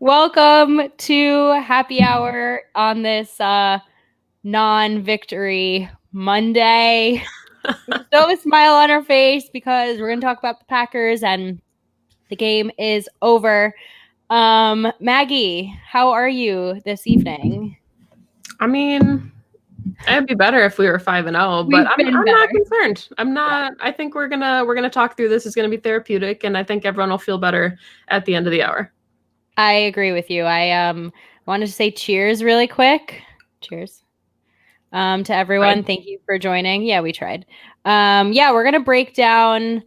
Welcome to happy hour on this non-victory Monday. We still have a smile on our face because we're going to talk about the Packers and the game is over. Maggie, how are you this evening? I mean, it'd be better if we were 5-0, but I'm not concerned. I'm not. I think we're gonna talk through this. It's gonna be therapeutic, and I think everyone will feel better at the end of the hour. I agree with you. I wanted to say cheers really quick. Cheers. To everyone. Right. Thank you for joining. Yeah, we tried. We're going to break down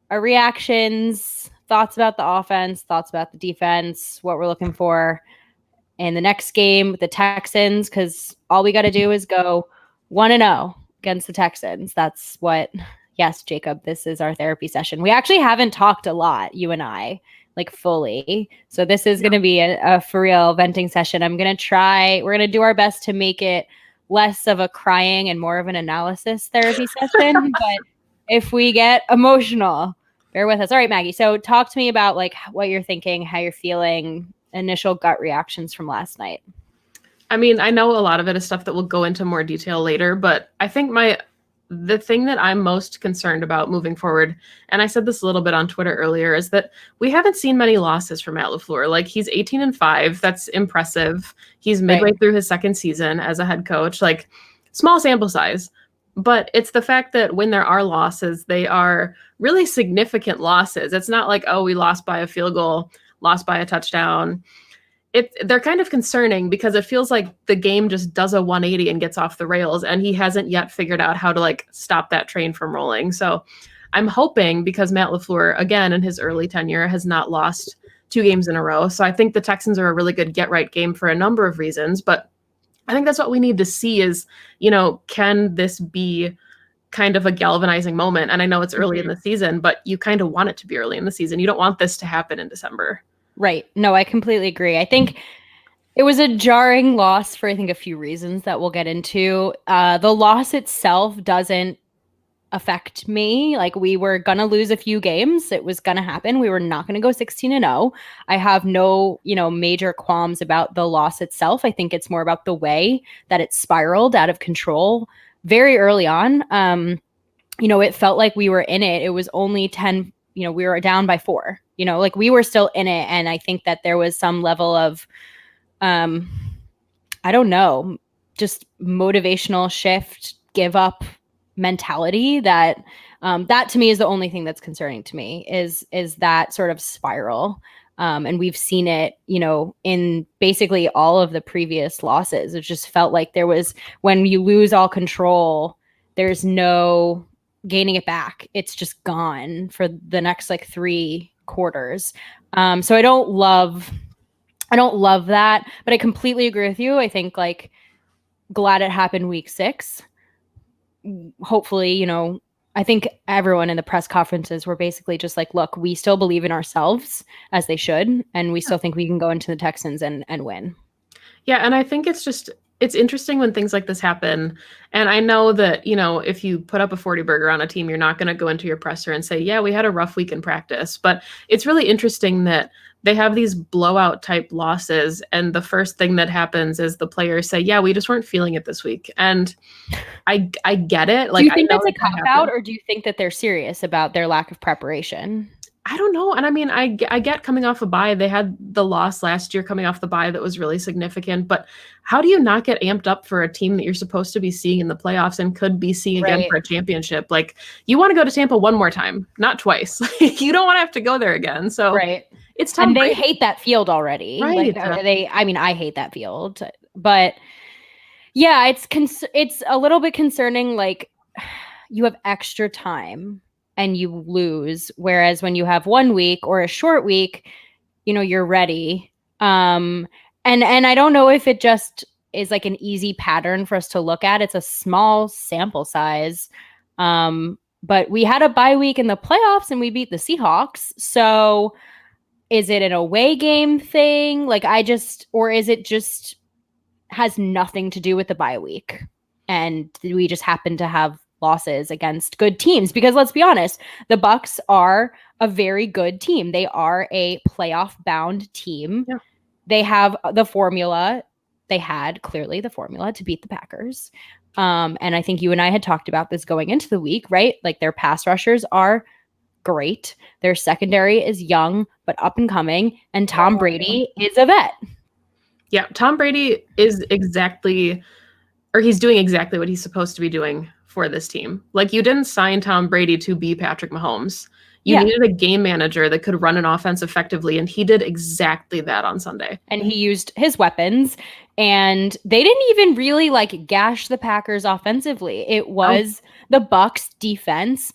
our reactions, thoughts about the offense, thoughts about the defense, what we're looking for in the next game with the Texans, because all we got to do is go 1-0 against the Texans. That's what, yes, Jacob, this is our therapy session. We actually haven't talked a lot, you and I, like fully. So this is going to be a for real venting session. We're going to do our best to make it less of a crying and more of an analysis therapy session. But if we get emotional, bear with us. All right, Maggie. So talk to me about like what you're thinking, how you're feeling, initial gut reactions from last night. I mean, I know a lot of it is stuff that we'll go into more detail later, but I think the thing that I'm most concerned about moving forward, and I said this a little bit on Twitter earlier, is that we haven't seen many losses from Matt LaFleur. Like, he's 18-5. That's impressive. He's midway through his second season as a head coach. Like, small sample size. But it's the fact that when there are losses, they are really significant losses. It's not like, oh, we lost by a field goal, lost by a touchdown. They're kind of concerning because it feels like the game just does a 180 and gets off the rails, and he hasn't yet figured out how to like stop that train from rolling. So I'm hoping, because Matt LaFleur, again, in his early tenure, has not lost 2 games in a row. So I think the Texans are a really good get-right game for a number of reasons. But I think that's what we need to see is, can this be kind of a galvanizing moment? And I know it's early in the season, but you kind of want it to be early in the season. You don't want this to happen in December. Right. No, I completely agree. I think it was a jarring loss for, I think, a few reasons that we'll get into. The loss itself doesn't affect me. Like, we were going to lose a few games. It was going to happen. We were not going to go 16-0. I have no, major qualms about the loss itself. I think it's more about the way that it spiraled out of control very early on. It felt like we were in it. It was only 10, we were down by 4. Like, we were still in it. And I think that there was some level of, I don't know, just motivational shift, give up mentality that to me is the only thing that's concerning to me is that sort of spiral. And we've seen it, in basically all of the previous losses. It just felt like there was, when you lose all control, there's no gaining it back. It's just gone for the next like 3 quarters. So I don't love that, but I completely agree with you. I think like glad it happened week 6. Hopefully, I think everyone in the press conferences were basically just like, look, we still believe in ourselves, as they should, and we still think we can go into the Texans and win. Yeah, and I think it's interesting when things like this happen. And I know that, if you put up a 40 burger on a team, you're not going to go into your presser and say, yeah, we had a rough week in practice. But it's really interesting that they have these blowout type losses. And the first thing that happens is the players say, yeah, we just weren't feeling it this week. And I get it. Like, do you think that's a cop-out, or do you think that they're serious about their lack of preparation? I don't know. And I mean, I get coming off a bye. They had the loss last year coming off the bye that was really significant. But how do you not get amped up for a team that you're supposed to be seeing in the playoffs and could be seeing again for a championship? Like, you want to go to Tampa one more time, not twice. You don't want to have to go there again. So it's tough. And they hate that field already. Right. I hate that field. But yeah, it's a little bit concerning. Like, you have extra time and you lose. Whereas when you have 1 week or a short week, you're ready. And I don't know if it just is like an easy pattern for us to look at. It's a small sample size. But we had a bye week in the playoffs and we beat the Seahawks. So is it an away game thing? Like, or is it just has nothing to do with the bye week? And we just happen to have losses against good teams, because let's be honest, the Bucs are a very good team. They are a playoff bound team. Yeah. they have the formula. They had clearly the formula to beat the Packers. And I think you and I had talked about this going into the week, right? Like their pass rushers are great. Their secondary is young, but up and coming. And Tom Brady is a vet. Yeah, Tom Brady is he's doing exactly what he's supposed to be doing for this team. Like, you didn't sign Tom Brady to be Patrick Mahomes. You needed a game manager that could run an offense effectively, and he did exactly that on Sunday. And he used his weapons, and they didn't even really like gash the Packers offensively. It was the Bucs defense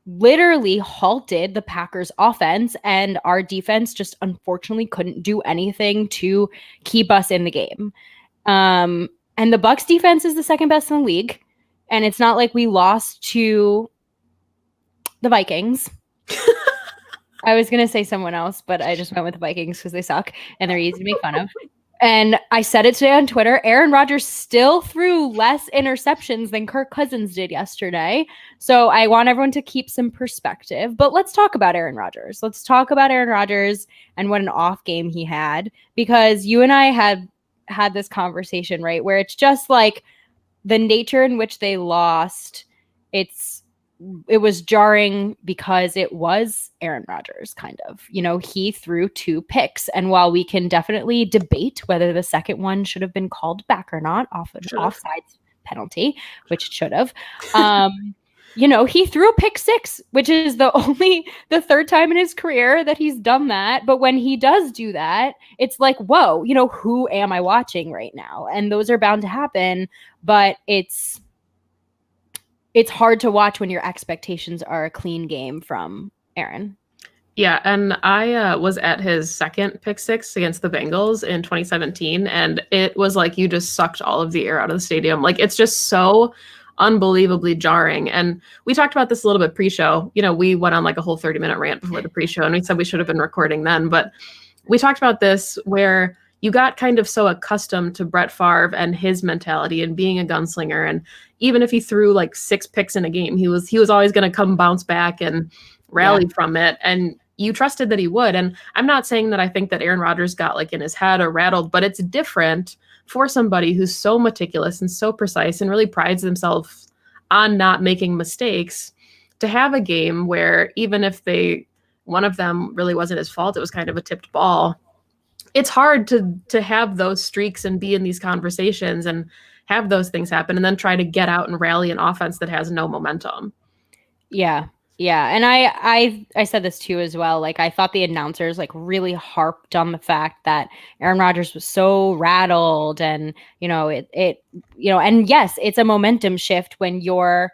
literally halted the Packers offense, and our defense just unfortunately couldn't do anything to keep us in the game. And the Bucs defense is the second best in the league, and it's not like we lost to the Vikings. I was going to say someone else, but I just went with the Vikings because they suck and they're easy to make fun of. And I said it today on Twitter. Aaron Rodgers still threw less interceptions than Kirk Cousins did yesterday. So I want everyone to keep some perspective. But let's talk about Aaron Rodgers. Let's talk about Aaron Rodgers and what an off game he had, because you and I had this conversation, right, where it's just like the nature in which they lost. It was jarring because it was Aaron Rodgers, kind of. You know, he threw 2 picks. And while we can definitely debate whether the second one should have been called back or not, off an offsides penalty, which it should have, you know, he threw a pick 6, which is the third time in his career that he's done that. But when he does do that, it's like, whoa, you know, who am I watching right now? And those are bound to happen, but it's hard to watch when your expectations are a clean game from Aaron. Yeah, and I was at his second pick 6 against the Bengals in 2017, and it was like you just sucked all of the air out of the stadium. Like, it's just so unbelievably jarring. And we talked about this a little bit pre-show. You know, we went on like a whole 30-minute rant before the pre-show, and we said we should have been recording then. But we talked about this where you got kind of so accustomed to Brett Favre and his mentality and being a gunslinger. And even if he threw like 6 picks in a game, he was always going to come bounce back and rally from it. And you trusted that he would. And I'm not saying that I think that Aaron Rodgers got like in his head or rattled, but it's different for somebody who's so meticulous and so precise and really prides themselves on not making mistakes, to have a game where even if one of them really wasn't his fault, it was kind of a tipped ball. It's hard to have those streaks and be in these conversations and have those things happen and then try to get out and rally an offense that has no momentum. Yeah. Yeah. And I said this too as well. Like, I thought the announcers like really harped on the fact that Aaron Rodgers was so rattled, and, you know, and yes, it's a momentum shift when your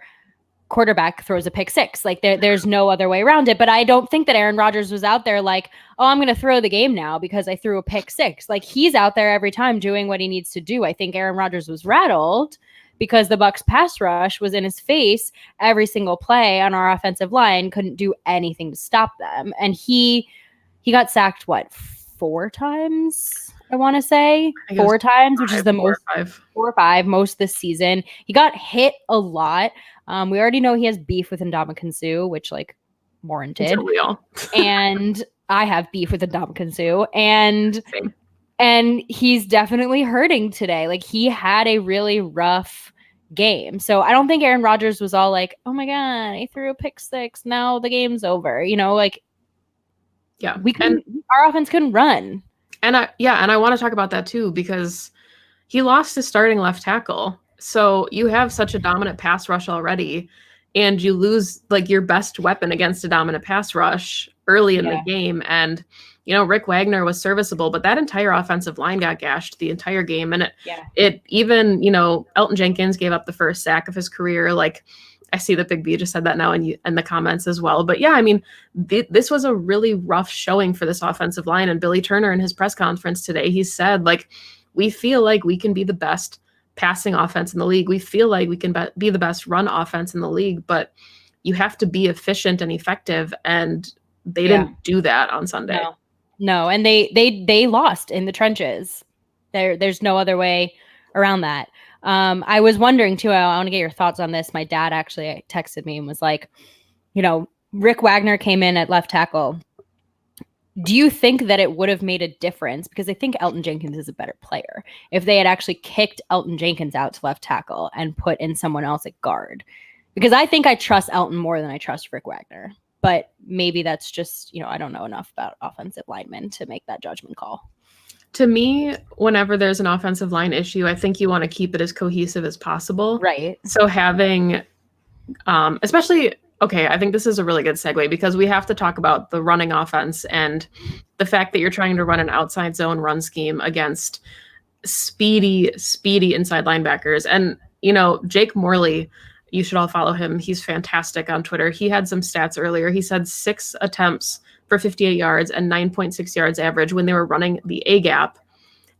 quarterback throws a pick 6. Like, there's no other way around it. But I don't think that Aaron Rodgers was out there like, oh, I'm going to throw the game now because I threw a pick 6. Like, he's out there every time doing what he needs to do. I think Aaron Rodgers was rattled because the Bucs pass rush was in his face every single play on our offensive line, couldn't do anything to stop them. And he got sacked, 4 times? I want to say 4 times, which is the most, 4 or 5 most this season. He got hit a lot. We already know he has beef with Ndamukong Suh, which like warranted. And I have beef with Ndamukong Suh, and he's definitely hurting today. Like, he had a really rough game. So I don't think Aaron Rodgers was all like, oh my God, he threw a pick 6. Now the game's over. You know, like, yeah, our offense couldn't run. And I want to talk about that too, because he lost his starting left tackle. So you have such a dominant pass rush already, and you lose like your best weapon against a dominant pass rush early in the game. And, you know, Rick Wagner was serviceable, but that entire offensive line got gashed the entire game. And it even, you know, Elton Jenkins gave up the first sack of his career. Like, I see that Big B just said that now in the comments as well. But yeah, I mean, this was a really rough showing for this offensive line. And Billy Turner in his press conference today, he said, like, we feel like we can be the best passing offense in the league. We feel like we can be the best run offense in the league, but you have to be efficient and effective. And they didn't do that on Sunday. No. And they lost in the trenches. There's no other way around that. I was wondering too, I want to get your thoughts on this. My dad actually texted me and was like, you know, Rick Wagner came in at left tackle. do you think that it would have made a difference? Because I think Elton Jenkins is a better player if they had actually kicked Elton Jenkins out to left tackle and put in someone else at guard. Because I think I trust Elton more than I trust Rick Wagner. But maybe that's just, I don't know enough about offensive linemen to make that judgment call. To me, whenever there's an offensive line issue, I think you want to keep it as cohesive as possible. Right. So having, especially, okay, I think this is a really good segue because we have to talk about the running offense and the fact that you're trying to run an outside zone run scheme against speedy inside linebackers. And, Jake Morley, you should all follow him. He's fantastic on Twitter. He had some stats earlier. He said 6 attempts for 58 yards and 9.6 yards average when they were running the A gap.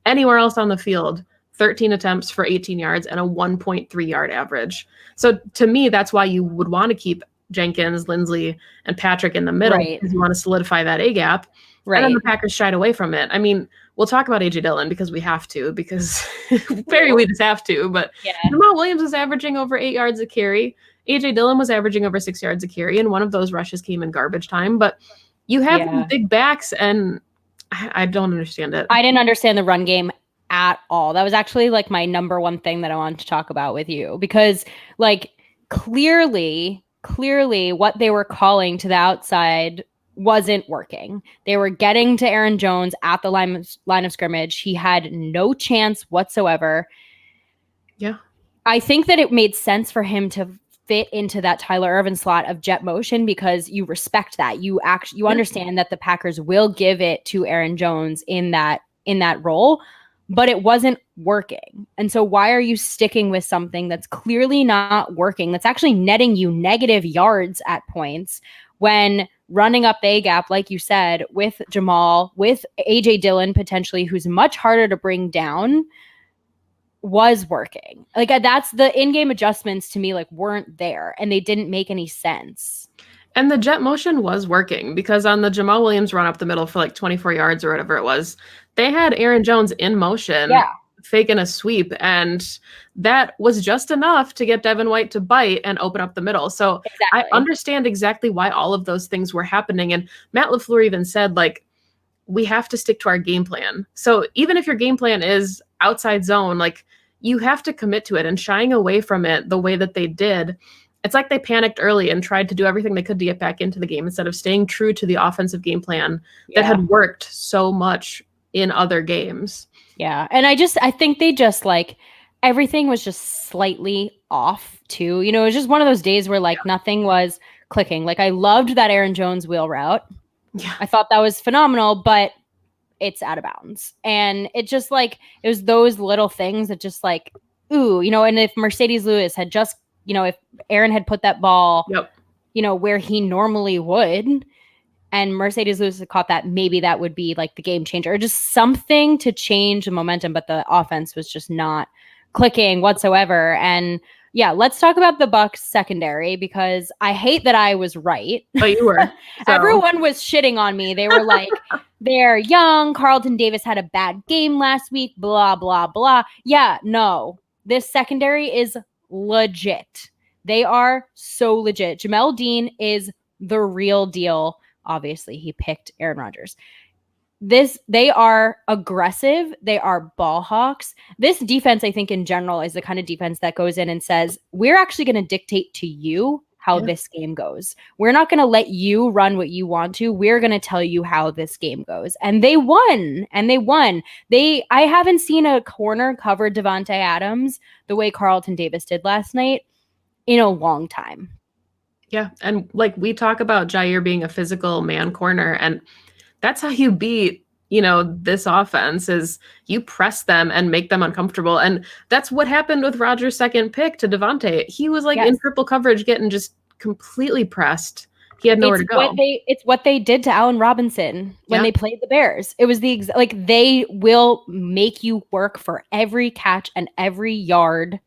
Anywhere else on the field, 13 attempts for 18 yards and a 1.3 yard average. So to me, that's why you would want to keep Jenkins, Lindsley, and Patrick in the middle, right, because you want to solidify that A gap. Right. And then the Packers shied away from it. I mean, we'll talk about A.J. Dillon because we have to, because we just have to. But Jamal Williams was averaging over 8 yards a carry. A.J. Dillon was averaging over 6 yards a carry, and one of those rushes came in garbage time. But you have these big backs, and I don't understand it. I didn't understand the run game at all. That was actually like my number one thing that I wanted to talk about with you, because like clearly what they were calling to the outside wasn't working. They were getting to Aaron Jones at the line of scrimmage. He had no chance whatsoever. Yeah. I think that it made sense for him to fit into that Tyler Ervin slot of jet motion because you respect that. You understand that the Packers will give it to Aaron Jones in that role, but it wasn't working. And so why are you sticking with something that's clearly not working, that's actually netting you negative yards at points, when running up the A-gap, like you said, with Jamal, with A.J. Dillon potentially, who's much harder to bring down, was working? Like, that's the in-game adjustments to me, like, weren't there, and they didn't make any sense. And the jet motion was working, because on the Jamal Williams run up the middle for like 24 yards or whatever it was, they had Aaron Jones in motion, faking a sweep, and that was just enough to get Devin White to bite and open up the middle. So I understand exactly why all of those things were happening. And Matt LaFleur even said, like, we have to stick to our game plan. So even if your game plan is outside zone, like, you have to commit to it, and shying away from it the way that they did, it's like they panicked early and tried to do everything they could to get back into the game instead of staying true to the offensive game plan that had worked so much in other games. Yeah. And I think they just, like, everything was just slightly off too. It was just one of those days where like nothing was clicking. Like, I loved that Aaron Jones wheel route. Yeah. I thought that was phenomenal, but it's out of bounds. And it just, like, it was those little things that just, like, ooh, and if Mercedes Lewis had just, if Aaron had put that ball, where he normally would, and Mercedes Lewis had caught that, maybe that would be like the game changer, or just something to change the momentum. But the offense was just not clicking whatsoever. And yeah, let's talk about the Bucs secondary, because I hate that I was right. But you were. So. Everyone was shitting on me. They were like, they're young. Carlton Davis had a bad game last week, blah, blah, blah. Yeah, no. This secondary is legit. They are so legit. Jamel Dean is the real deal. Obviously, he picked Aaron Rodgers. They are aggressive. They are ball hawks. This defense, I think, in general, is the kind of defense that goes in and says, we're actually going to dictate to you how this game goes. We're not going to let you run what you want to. We're going to tell you how this game goes. And they won. I haven't seen a corner cover Devontae Adams the way Carlton Davis did last night in a long time. Yeah. And like, we talk about Jair being a physical man corner, and that's how you beat, this offense, is you press them and make them uncomfortable. And that's what happened with Rodgers' second pick to Devontae. He was like in triple coverage, getting just completely pressed. He had nowhere to go. It's what they did to Allen Robinson when they played the Bears. It was they will make you work for every catch and every yard.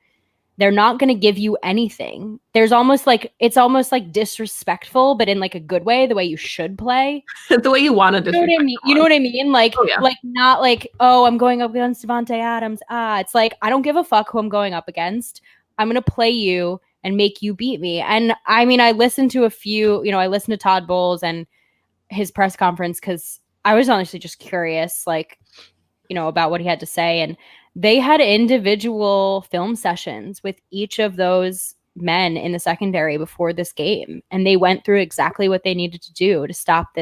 They're not going to give you anything. It's almost like disrespectful, but in like a good way, the way you should play. The way you want to disrespect. You know what I mean? Like, like not like, oh, I'm going up against Devontae Adams. It's like, I don't give a fuck who I'm going up against. I'm going to play you and make you beat me. And I mean, I listened to a few, I listened to Todd Bowles and his press conference, because I was honestly just curious, like, about what he had to say. And they had individual film sessions with each of those men in the secondary before this game. And they went through exactly what they needed to do to stop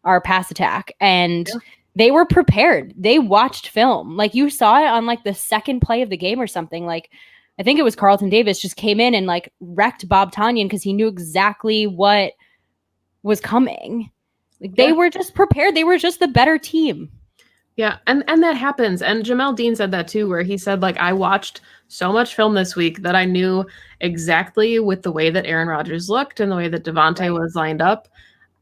our pass attack. And they were prepared. They watched film. Like, you saw it on like the second play of the game or something. Like, I think it was Carlton Davis just came in and like wrecked Bob Tonyan because he knew exactly what was coming. Like, they were just prepared. They were just the better team. Yeah, and that happens. And Jamel Dean said that too, where he said, like, I watched so much film this week that I knew exactly with the way that Aaron Rodgers looked and the way that Devontae was lined up.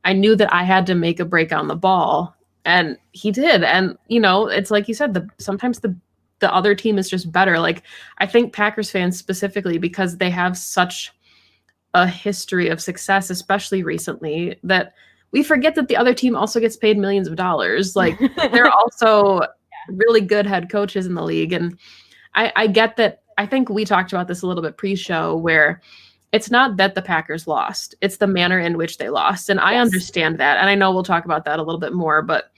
I knew that I had to make a break on the ball. And he did. And, it's like you said, sometimes the other team is just better. Like, I think Packers fans specifically, because they have such a history of success, especially recently, that we forget that the other team also gets paid millions of dollars. Like, they're also really good head coaches in the league. And I get that. I think we talked about this a little bit pre-show, where it's not that the Packers lost, it's the manner in which they lost. And I understand that. And I know we'll talk about that a little bit more, but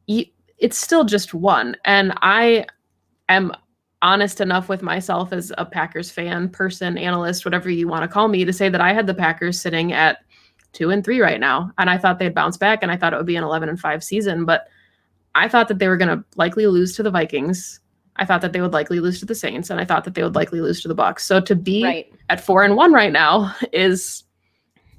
it's still just one. And I am honest enough with myself as a Packers fan, person, analyst, whatever you want to call me, to say that I had the Packers sitting at 2-3 right now. And I thought they'd bounce back, and I thought it would be an 11-5 season, but I thought that they were going to likely lose to the Vikings. I thought that they would likely lose to the Saints, and I thought that they would likely lose to the Bucs. So to be at 4-1 right now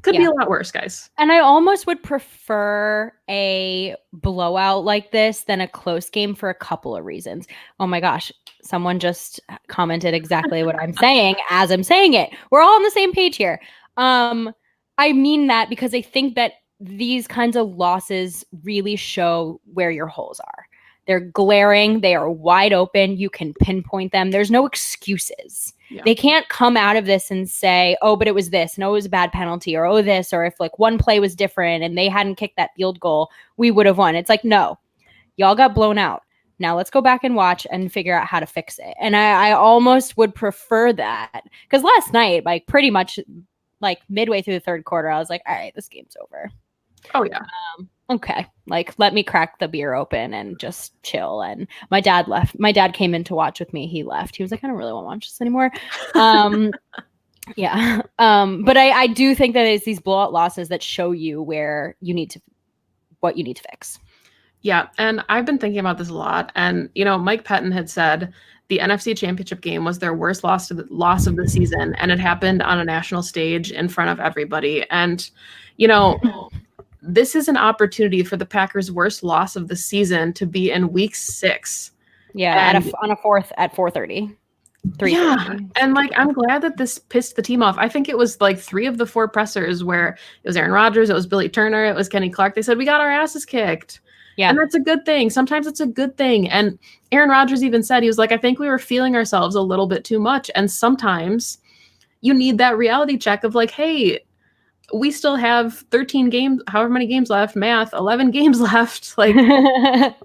could be a lot worse, guys. And I almost would prefer a blowout like this than a close game for a couple of reasons. Oh my gosh, someone just commented exactly what I'm saying as I'm saying it. We're all on the same page here. I mean that because I think that these kinds of losses really show where your holes are. They're glaring. They are wide open. You can pinpoint them. There's no excuses. Yeah. They can't come out of this and say, oh, but it was this, and oh, it was a bad penalty, or oh, this, or if like one play was different and they hadn't kicked that field goal, we would have won. It's like, no, y'all got blown out. Now let's go back and watch and figure out how to fix it. And I almost would prefer that, because last night, like pretty much like midway through the third quarter, I was like, all right, this game's over. Oh, yeah. Okay, like let me crack the beer open and just chill. And my dad left. My dad came in to watch with me. He left. He was like, I don't really want to watch this anymore. Yeah. But I do think that it's these blowout losses that show you what you need to fix. Yeah, and I've been thinking about this a lot. And Mike Pettin had said the NFC Championship game was their worst loss of the season, and it happened on a national stage in front of everybody. And this is an opportunity for the Packers' worst loss of the season to be in week 6. Yeah, on a fourth at 4:30. Yeah, and like I'm glad that this pissed the team off. I think it was like 3 of the 4 pressers where it was Aaron Rodgers, it was Billy Turner, it was Kenny Clark. They said we got our asses kicked. Yeah, and that's a good thing. Sometimes it's a good thing. And Aaron Rodgers even said, he was like, I think we were feeling ourselves a little bit too much. And sometimes you need that reality check of like, hey, we still have 13 games, however many games left, 11 games left. Like,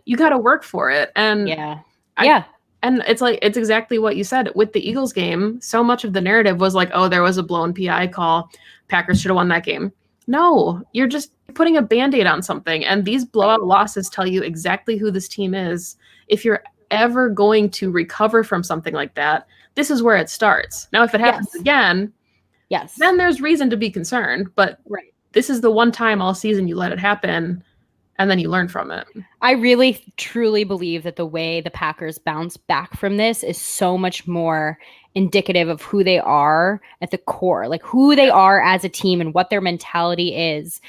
you got to work for it. And and it's like, it's exactly what you said with the Eagles game. So much of the narrative was like, oh, there was a blown PI call. Packers should have won that game. No, you're just putting a Band-Aid on something. And these blowout losses tell you exactly who this team is. If you're ever going to recover from something like that, this is where it starts. Now, if it happens again, then there's reason to be concerned. But this is the one time all season you let it happen, and then you learn from it. I really, truly believe that the way the Packers bounce back from this is so much more indicative of who they are at the core, like who they are as a team and what their mentality is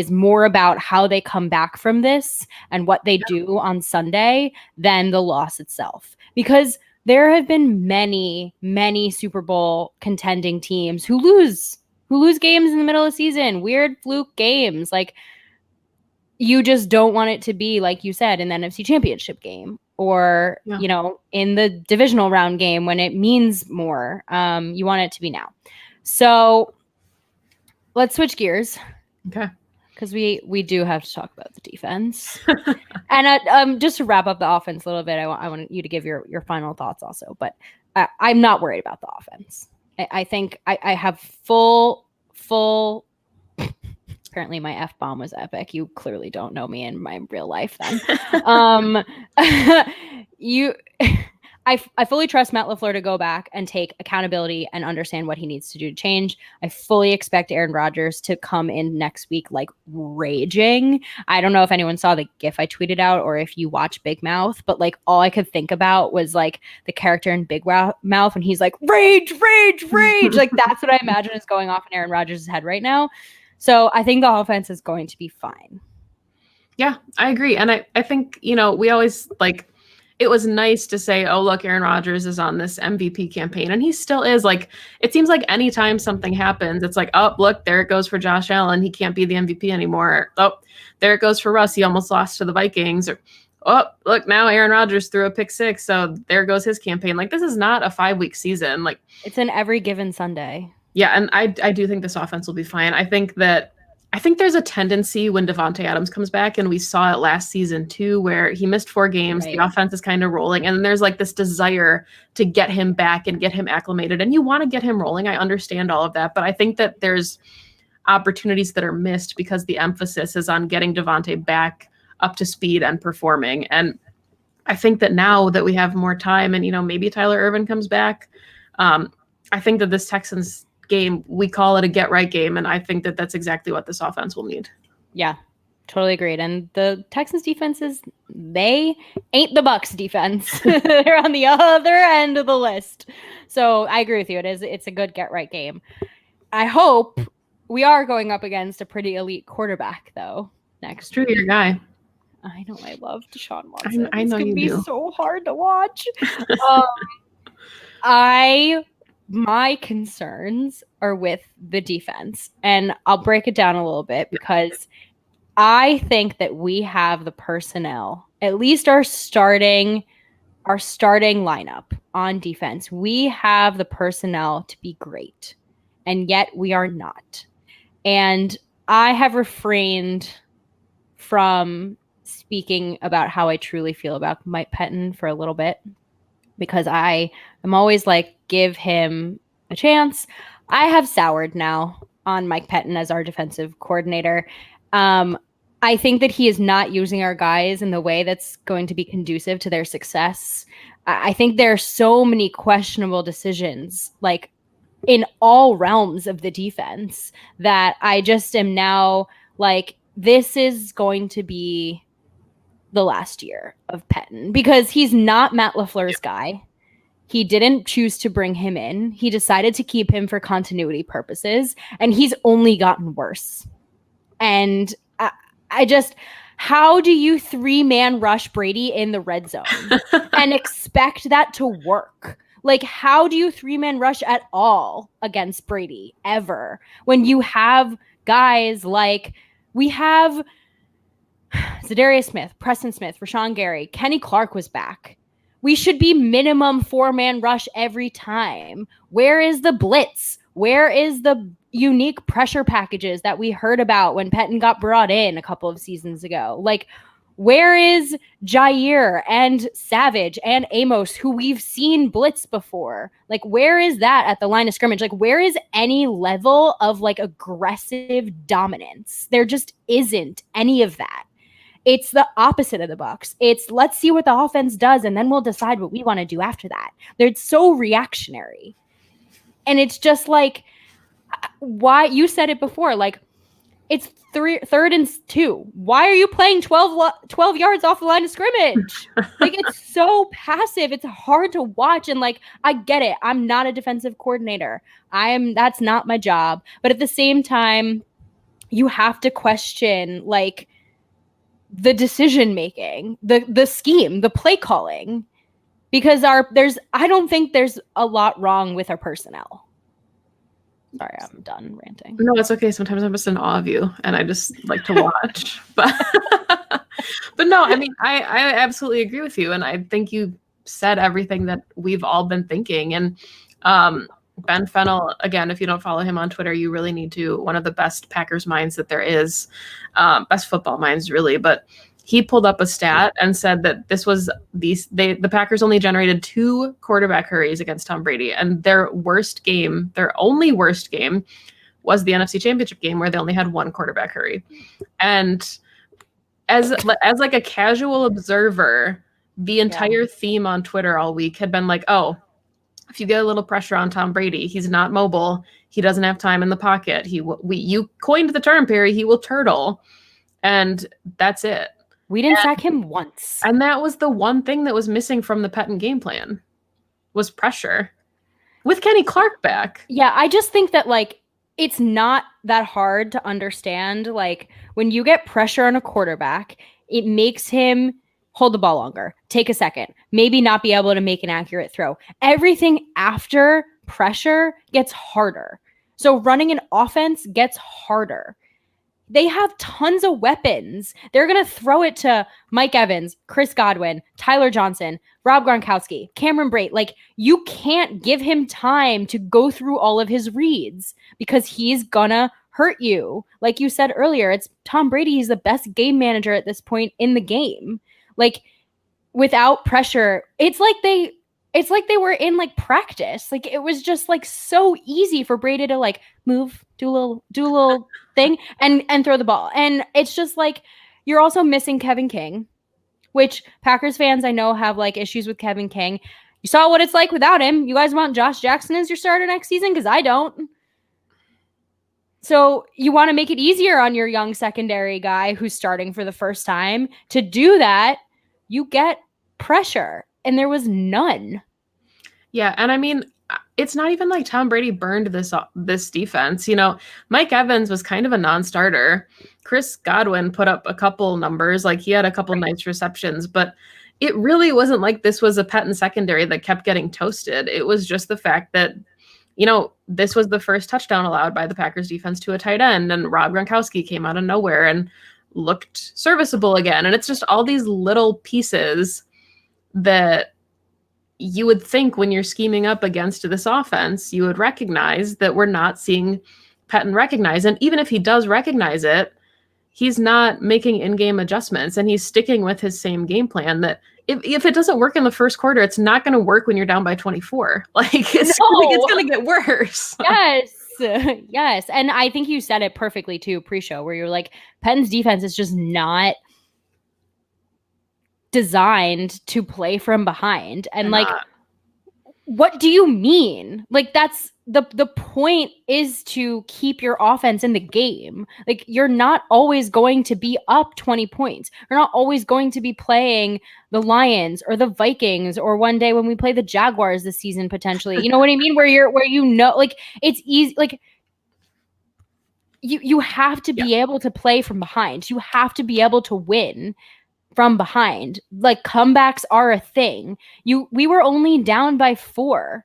more about how they come back from this and what they do on Sunday than the loss itself. Because there have been many, many Super Bowl contending teams who lose games in the middle of the season, weird fluke games. Like, you just don't want it to be, like you said, in the NFC Championship game or, in the divisional round game when it means more. You want it to be now. So let's switch gears. Okay. Because we do have to talk about the defense. And just to wrap up the offense a little bit, I want you to give your final thoughts also. But I'm not worried about the offense. I think I have full Apparently my F-bomb was epic. You clearly don't know me in my real life then. You I fully trust Matt LaFleur to go back and take accountability and understand what he needs to do to change. I fully expect Aaron Rodgers to come in next week like raging. I don't know if anyone saw the GIF I tweeted out or if you watch Big Mouth, but like all I could think about was like the character in Big Mouth when he's like rage, rage, rage. Like that's what I imagine is going off in Aaron Rodgers' head right now. So I think the offense is going to be fine. Yeah, I agree. And I think, we always like, it was nice to say, oh, look, Aaron Rodgers is on this MVP campaign. And he still is. Like, it seems like anytime something happens, it's like, oh, look, there it goes for Josh Allen. He can't be the MVP anymore. Oh, there it goes for Russ. He almost lost to the Vikings. Or, oh, look, now Aaron Rodgers threw a pick 6. So there goes his campaign. Like, this is not a 5-week season. Like, it's an every given Sunday. Yeah, and I do think this offense will be fine. I think there's a tendency when Devontae Adams comes back, and we saw it last season too, where he missed 4 games, right. The offense is kind of rolling, and there's like this desire to get him back and get him acclimated, and you want to get him rolling. I understand all of that, but I think that there's opportunities that are missed because the emphasis is on getting Devontae back up to speed and performing. And I think that now that we have more time and, maybe Tyler Ervin comes back, I think that this Texans game, we call it a get right game, and I think that that's exactly what this offense will need. Yeah, totally agreed. And the Texans defenses, they ain't the Bucs defense. They're on the other end of the list. So I agree with you. It's a good get right game. I hope we are going up against a pretty elite quarterback though next. True, your guy. I know I love Deshaun Watson. I know you do. It's gonna be so hard to watch. My concerns are with the defense, and I'll break it down a little bit because I think that we have the personnel, at least our starting lineup on defense. We have the personnel to be great, and yet we are not. And I have refrained from speaking about how I truly feel about Mike Pettin for a little bit, because I am always like, give him a chance. I have soured now on Mike Pettin as our defensive coordinator. I think that he is not using our guys in the way that's going to be conducive to their success. I think there are so many questionable decisions, like in all realms of the defense, that I just am now like, this is going to be the last year of Pettin, because he's not Matt LaFleur's guy. He didn't choose to bring him in. He decided to keep him for continuity purposes, and he's only gotten worse. And I just, how do you 3-man rush Brady in the red zone and expect that to work? Like, how do you 3-man rush at all against Brady ever when you have guys like we have Zadarius Smith, Preston Smith, Rashawn Gary, Kenny Clark was back. We should be minimum 4-man rush every time. Where is the blitz? Where is the unique pressure packages that we heard about when Pettin got brought in a couple of seasons ago? Like, where is Jair and Savage and Amos, who we've seen blitz before? Like, where is that at the line of scrimmage? Like, where is any level of like aggressive dominance? There just isn't any of that. It's the opposite of the Bucs. It's let's see what the offense does, and then we'll decide what we want to do after that. It's so reactionary. And it's just like, why you said it before, like it's 3rd and 2. Why are you playing 12 yards off the line of scrimmage? Like, it's so passive. It's hard to watch. And like, I get it. I'm not a defensive coordinator. That's not my job. But at the same time, you have to question like the decision making, the scheme, the play calling, because I don't think there's a lot wrong with our personnel. Sorry, I'm done ranting. No, it's okay. Sometimes I'm just in awe of you, and I just like to watch. but no, I mean, I absolutely agree with you, and I think you said everything that we've all been thinking. And Ben Fennell, again, if you don't follow him on Twitter, you really need to. One of the best Packers minds that there is, best football minds, really. But he pulled up a stat and said that this was the Packers only generated 2 quarterback hurries against Tom Brady, and their only worst game was the NFC Championship game where they only had one quarterback hurry. And as like a casual observer, the entire theme on Twitter all week had been like, oh, if you get a little pressure on Tom Brady, he's not mobile. He doesn't have time in the pocket. You coined the term, Perry, he will turtle. And that's it. We didn't sack him once. And that was the one thing that was missing from the Pettine game plan, was pressure. With Kenny Clark back. Yeah, I just think that, like, it's not that hard to understand. Like, when you get pressure on a quarterback, it makes him hold the ball longer, take a second, maybe not be able to make an accurate throw. Everything after pressure gets harder. So running an offense gets harder. They have tons of weapons. They're going to throw it to Mike Evans, Chris Godwin, Tyler Johnson, Rob Gronkowski, Cameron Brate. Like, you can't give him time to go through all of his reads because he's going to hurt you. Like you said earlier, it's Tom Brady. He's the best game manager at this point in the game. Like, without pressure, it's like they were in like practice. Like, it was just like so easy for Brady to like move, do a little thing and throw the ball. And it's just like, you're also missing Kevin King, which Packers fans I know have like issues with Kevin King. You saw what it's like without him. You guys want Josh Jackson as your starter next season? Because I don't. So you want to make it easier on your young secondary guy who's starting for the first time. To do that, you get pressure, and there was none. Yeah, and I mean, it's not even like Tom Brady burned this defense. You know, Mike Evans was kind of a non-starter. Chris Godwin put up a couple numbers, like he had a couple nice receptions, but it really wasn't like this was a Pettine secondary that kept getting toasted. It was just the fact that, you know, this was the first touchdown allowed by the Packers defense to a tight end, and Rob Gronkowski came out of nowhere and looked serviceable again. And it's just all these little pieces that you would think when you're scheming up against this offense, you would recognize that we're not seeing Pettine recognize. And even if he does recognize it, he's not making in-game adjustments, and he's sticking with his same game plan that if it doesn't work in the first quarter, it's not going to work when you're down by 24. Like, it's going to get worse. Yes. Yes. And I think you said it perfectly too, pre-show, where you're like, Pettine's defense is just not designed to play from behind. And like, what do you mean? Like, that's the point, is to keep your offense in the game. Like, you're not always going to be up 20 points. You're not always going to be playing the Lions or the Vikings, or one day when we play the Jaguars this season, potentially. You know what I mean? Where you know, like, it's easy. Like, you have to be able to play from behind. You have to be able to win from behind. Like, comebacks are a thing. We were only down by 4.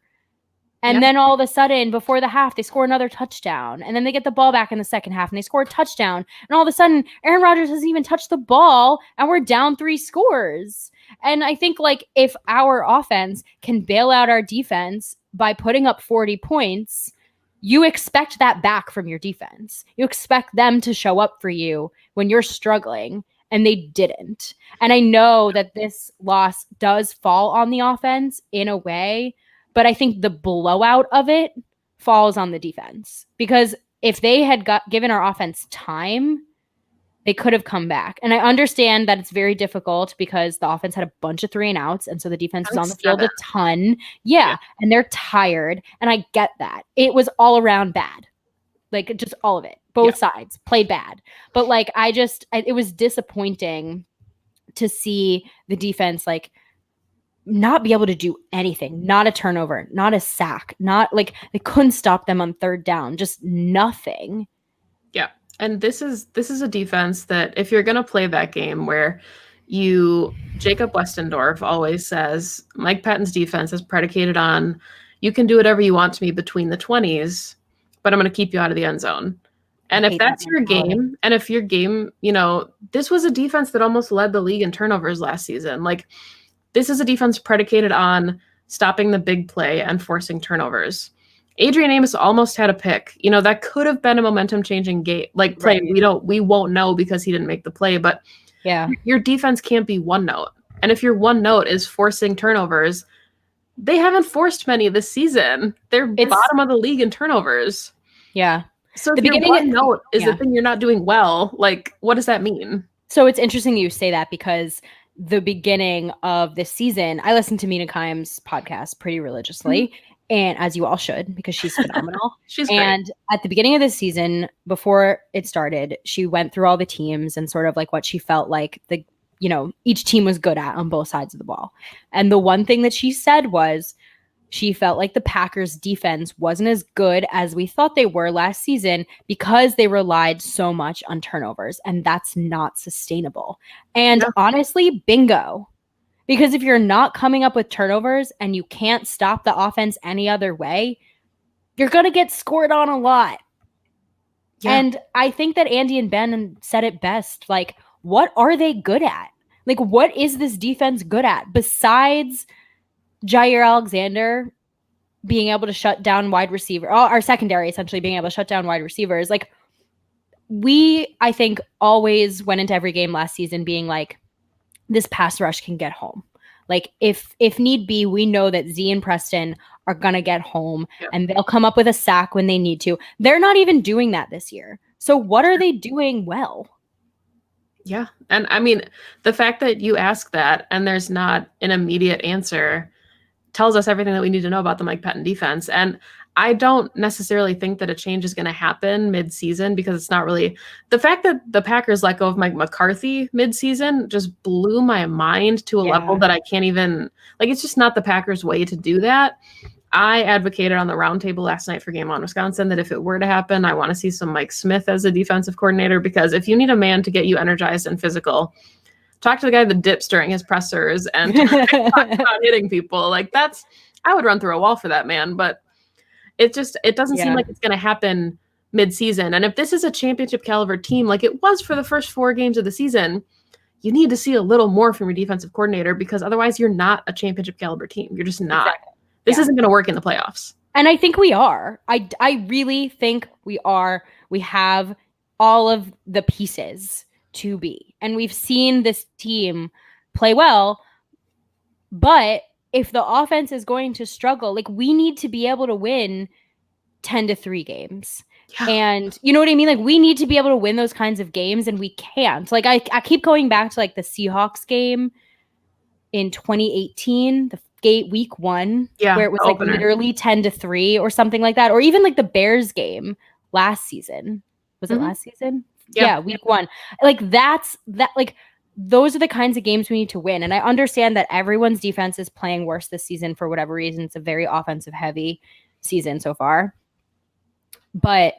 And then all of a sudden, before the half, they score another touchdown. And then they get the ball back in the second half and they score a touchdown. And all of a sudden, Aaron Rodgers hasn't even touched the ball and we're down 3 scores. And I think, like, if our offense can bail out our defense by putting up 40 points, you expect that back from your defense. You expect them to show up for you when you're struggling. And they didn't. And I know that this loss does fall on the offense in a way, but I think the blowout of it falls on the defense. Because if they had given our offense time, they could have come back. And I understand that it's very difficult because the offense had a bunch of 3-and-outs, and so the defense was on the field a ton. Yeah, and they're tired, and I get that. It was all around bad. Like, just all of it. Both sides played bad. But, like, it was disappointing to see the defense, like, not be able to do anything. Not a turnover, not a sack, not, like, they couldn't stop them on third down. Just nothing. Yeah. And this is a defense that, if you're going to play that game where Jacob Westendorf always says, Mike Pettine's defense is predicated on, you can do whatever you want to me between the 20s, but I'm going to keep you out of the end zone. And if that's your game, and if your game, you know, this was a defense that almost led the league in turnovers last season. Like, this is a defense predicated on stopping the big play and forcing turnovers. Adrian Amos almost had a pick. You know, that could have been a momentum-changing play. Right. We won't know because he didn't make the play, but your defense can't be one note. And if your one note is forcing turnovers, they haven't forced many this season. They're bottom of the league in turnovers. Yeah. So The if your beginning one note is yeah. the thing you're not doing well, like, what does that mean? So it's interesting you say that because the beginning of this season, I listened to Mina Kimes' podcast pretty religiously, and as you all should, because she's phenomenal. She's great. And at the beginning of this season, before it started, she went through all the teams and sort of like what she felt like each team was good at on both sides of the ball. And the one thing that she said was she felt like the Packers defense wasn't as good as we thought they were last season because they relied so much on turnovers, and that's not sustainable. And honestly, bingo. Because if you're not coming up with turnovers and you can't stop the offense any other way, you're going to get scored on a lot. Yeah. And I think that Andy and Ben said it best. Like, what are they good at? Like, what is this defense good at besides Jair Alexander being able to shut down wide receiver, our secondary essentially being able to shut down wide receivers? Like, we, I think, always went into every game last season being like, this pass rush can get home. Like, if need be, we know that Z and Preston are going to get home and they'll come up with a sack when they need to. They're not even doing that this year. So what are they doing well? Yeah. And I mean, the fact that you ask that and there's not an immediate answer tells us everything that we need to know about the Mike Pettin defense. And I don't necessarily think that a change is going to happen mid-season because it's not really the fact that the Packers let go of Mike McCarthy mid-season just blew my mind to a level that I can't even, like, it's just not the Packers way to do that. I advocated on the roundtable last night for Game On Wisconsin that if it were to happen, I want to see some Mike Smith as a defensive coordinator, because if you need a man to get you energized and physical, talk to the guy that dips during his pressers and talk about hitting people. Like, that's, I would run through a wall for that man, but it doesn't seem like it's going to happen mid-season. And if this is a championship caliber team, like it was for the first 4 games of the season, you need to see a little more from your defensive coordinator, because otherwise you're not a championship caliber team. You're just not. Exactly. This isn't going to work in the playoffs. And I think we are. I really think we are. We have all of the pieces to be. And we've seen this team play well. But if the offense is going to struggle, like, we need to be able to win 10-3 games. Yeah. And you know what I mean? Like, we need to be able to win those kinds of games, and we can't. Like, I keep going back to like the Seahawks game in 2018, the week 1, where it was like literally 10-3 or something like that. Or even like the Bears game last season. Was it last season? Yeah, week 1. Like, those are the kinds of games we need to win. And I understand that everyone's defense is playing worse this season for whatever reason. It's a very offensive heavy season so far. But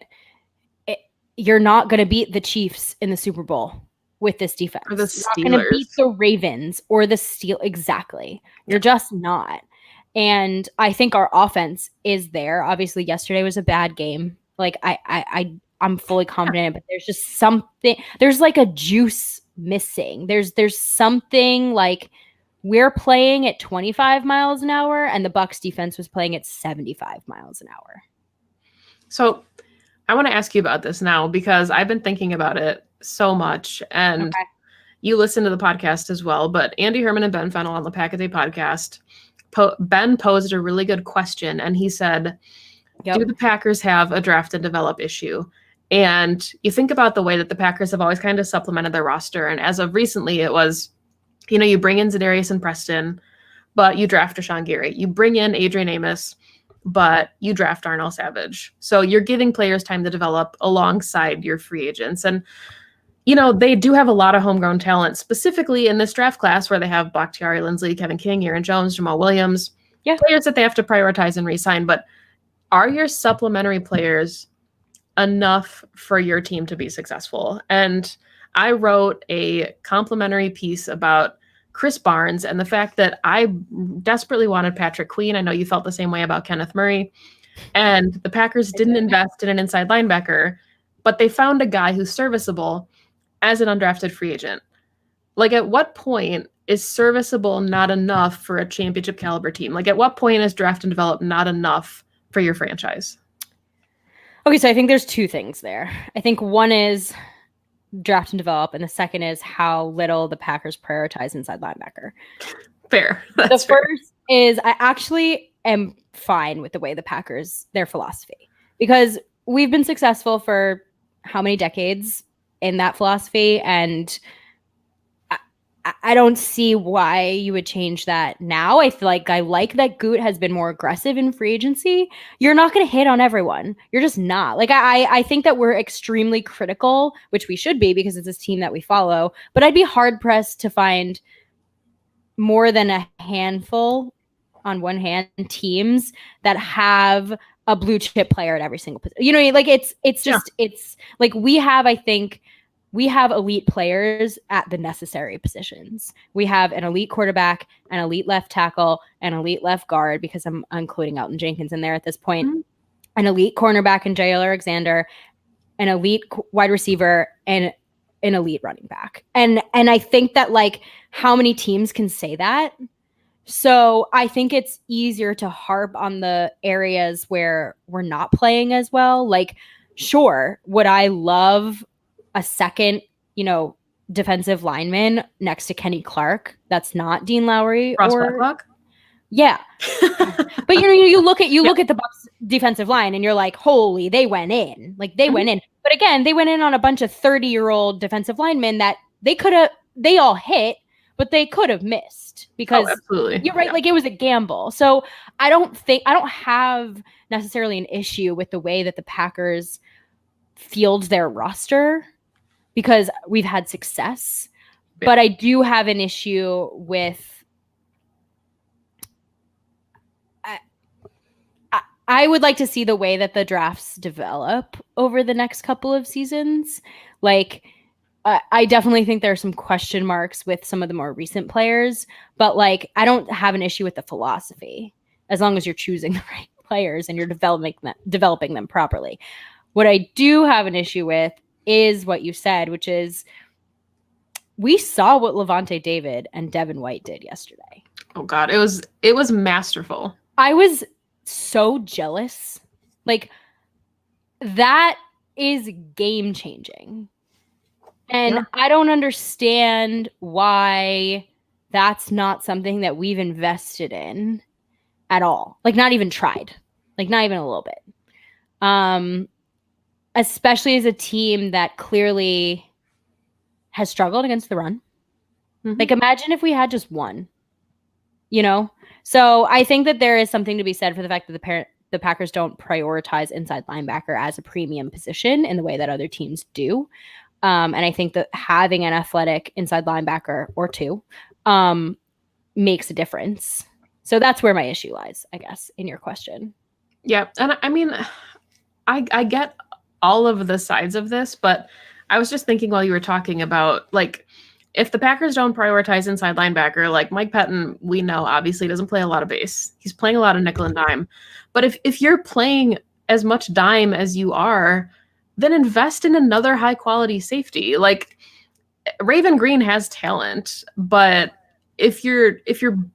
you're not going to beat the Chiefs in the Super Bowl with this defense. Or the Steelers. You're not going to beat the Ravens or the Steelers. Exactly. You're just not. And I think our offense is there. Obviously, yesterday was a bad game. Like, I'm fully confident, but there's just something. There's like a juice missing. There's something, like, we're playing at 25 miles an hour and the Bucs defense was playing at 75 miles an hour. So I want to ask you about this now, because I've been thinking about it so much, and you listen to the podcast as well, but Andy Herman and Ben Fennell on the Pack a Day podcast, Ben posed a really good question, and he said, do the Packers have a draft and develop issue? And you think about the way that the Packers have always kind of supplemented their roster, and as of recently, it was, you bring in Za'Darius and Preston, but you draft Rashawn Gary. You bring in Adrian Amos, but you draft Darnell Savage. So you're giving players time to develop alongside your free agents. And, they do have a lot of homegrown talent, specifically in this draft class where they have Bakhtiari Lindsey, Kevin King, Aaron Jones, Jamal Williams, players that they have to prioritize and re-sign. But are your supplementary players enough for your team to be successful? And I wrote a complimentary piece about Chris Barnes and the fact that I desperately wanted Patrick Queen. I know you felt the same way about Kenneth Murray. And the Packers didn't invest in an inside linebacker, but they found a guy who's serviceable as an undrafted free agent. Like, at what point is serviceable not enough for a championship caliber team? Like, at what point is draft and develop not enough for your franchise? Okay, so I think there's 2 things there. I think one is draft and develop, and the second is how little the Packers prioritize inside linebacker. Fair. The first is I actually am fine with the way the Packers, their philosophy, because we've been successful for how many decades in that philosophy, and I don't see why you would change that now. I feel like I like that Goot has been more aggressive in free agency. You're not going to hit on everyone. You're just not. Like I think that we're extremely critical, which we should be because it's this team that we follow. But I'd be hard pressed to find more than a handful on one hand teams that have a blue chip player at every single position. You know, like it's just it's like we have, I think we have elite players at the necessary positions. We have an elite quarterback, an elite left tackle, an elite left guard, because I'm including Elton Jenkins in there at this point, an elite cornerback in Jair Alexander, an elite wide receiver, and an elite running back. And I think that, like, how many teams can say that? So I think it's easier to harp on the areas where we're not playing as well. Like, sure, would I love a second, defensive lineman next to Kenny Clark that's not Dean Lowry Ross or Blacklock? Yeah. But you look at the Bucs defensive line and you're like, holy, they went in. Like, they went in. But again, they went in on a bunch of 30-year-old defensive linemen that they all hit, but they could have missed because absolutely. You're right. Yeah. Like, it was a gamble. So I don't have necessarily an issue with the way that the Packers field their roster because we've had success. Yeah. But I do have an issue with I would like to see the way that the drafts develop over the next couple of seasons. Like, I definitely think there are some question marks with some of the more recent players, but like, I don't have an issue with the philosophy as long as you're choosing the right players and you're developing them properly. What I do have an issue with is what you said, which is we saw what Levante David and Devin White did yesterday. Oh God, it was masterful. I was so jealous. Like, that is game changing. And yeah. I don't understand why that's not something that we've invested in at all. Like, not even tried. Like, not even a little bit. Especially as a team that clearly has struggled against the run. Mm-hmm. Like, imagine if we had just one, So I think that there is something to be said for the fact that the Packers don't prioritize inside linebacker as a premium position in the way that other teams do. And I think that having an athletic inside linebacker or two makes a difference. So that's where my issue lies, I guess, in your question. Yeah. And I mean, I get all of the sides of this, but I was just thinking while you were talking about, like, if the Packers don't prioritize inside linebacker, like Mike Pettin, we know obviously doesn't play a lot of base. He's playing a lot of nickel and dime. But if you're playing as much dime as you are, then invest in another high quality safety. Like, Raven Green has talent, but if you're